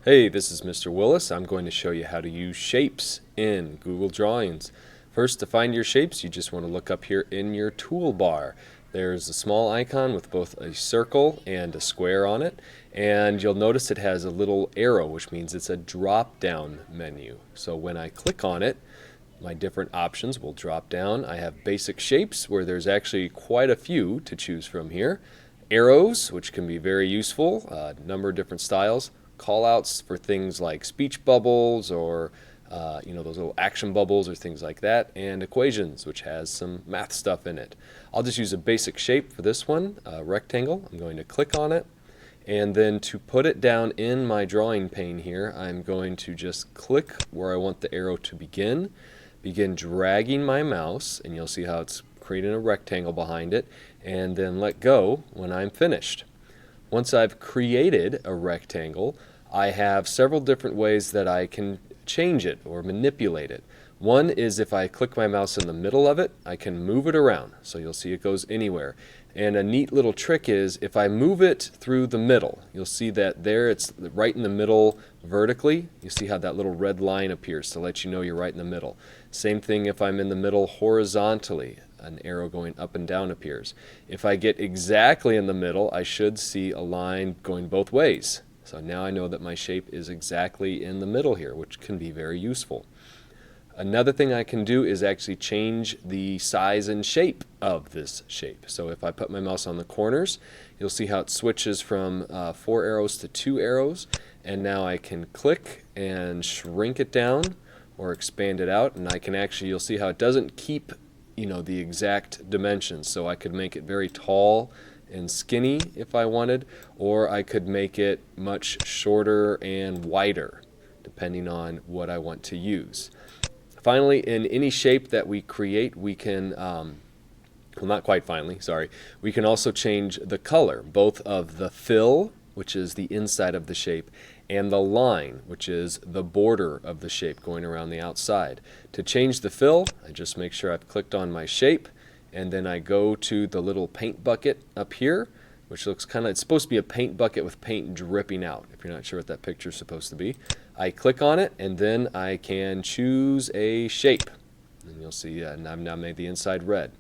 Hey, this is Mr. Willis. I'm going to show you how to use shapes in Google Drawings. First, to find your shapes, you just want to look up here in your toolbar. There's a small icon with both a circle and a square on it, and you'll notice it has a little arrow, which means it's a drop-down menu. So when I click on it, my different options will drop down. I have basic shapes, where there's actually quite a few to choose from here. Arrows, which can be very useful, a number of different styles. Callouts for things like speech bubbles or those little action bubbles or things like that, and equations, which has some math stuff in it. I'll just use a basic shape for this one, a rectangle. I'm going to click on it, and then to put it down in my drawing pane here, I'm going to just click where I want the arrow to begin dragging my mouse, and you'll see how it's creating a rectangle behind it, and then let go when I'm finished. Once I've created a rectangle, I have several different ways that I can change it or manipulate it. One is if I click my mouse in the middle of it, I can move it around, so you'll see it goes anywhere. And a neat little trick is if I move it through the middle, you'll see that there it's right in the middle vertically. You see how that little red line appears to let you know you're right in the middle. Same thing if I'm in the middle horizontally. An arrow going up and down appears. If I get exactly in the middle, I should see a line going both ways. So now I know that my shape is exactly in the middle here, which can be very useful. Another thing I can do is actually change the size and shape of this shape. So if I put my mouse on the corners, you'll see how it switches from 4 arrows to 2 arrows, and now I can click and shrink it down or expand it out, and I can actually, you'll see how it doesn't keep the exact dimensions. So I could make it very tall and skinny if I wanted, or I could make it much shorter and wider depending on what I want to use. Finally, in any shape that we create, we can well, not quite finally, sorry, we can also change the color, both of the fill, which is the inside of the shape, and the line, which is the border of the shape going around the outside. To change the fill, I just make sure I've clicked on my shape, and then I go to the little paint bucket up here, which looks it's supposed to be a paint bucket with paint dripping out, if you're not sure what that picture is supposed to be. I click on it, and then I can choose a shape. And you'll see I've now made the inside red.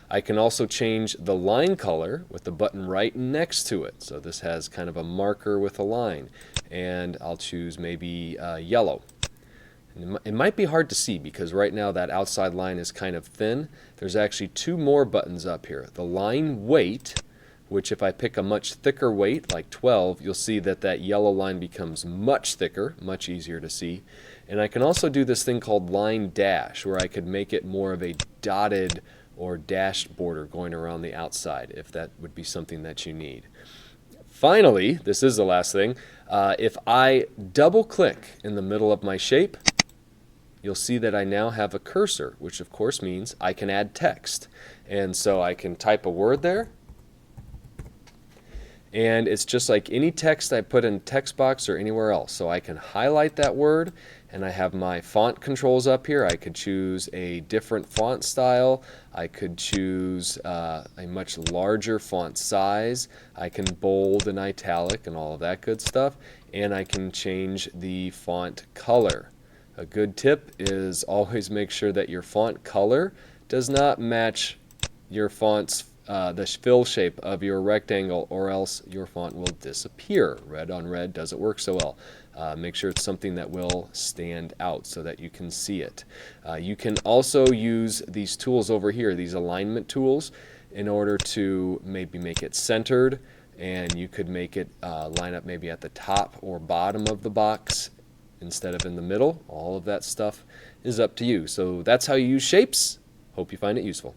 I can also change the line color with the button right next to it. So this has kind of a marker with a line. And I'll choose maybe yellow. And it might be hard to see because right now that outside line is kind of thin. There's actually 2 more buttons up here. The line weight, which if I pick a much thicker weight, like 12, you'll see that that yellow line becomes much thicker, much easier to see. And I can also do this thing called line dash, where I could make it more of a dotted or dashed border going around the outside, if that would be something that you need. Finally, this is the last thing, if I double click in the middle of my shape, you'll see that I now have a cursor, which of course means I can add text. And so I can type a word there, and it's just like any text I put in text box or anywhere else. So I can highlight that word, and I have my font controls up here. I could choose a different font style. I could choose a much larger font size. I can bold and italic and all of that good stuff. And I can change the font color. A good tip is always make sure that your font color does not match your font's the fill shape of your rectangle, or else your font will disappear. Red on red doesn't work so well. Make sure it's something that will stand out so that you can see it. You can also use these tools over here, these alignment tools, in order to maybe make it centered, and you could make it line up maybe at the top or bottom of the box instead of in the middle. All of that stuff is up to you. So that's how you use shapes. Hope you find it useful.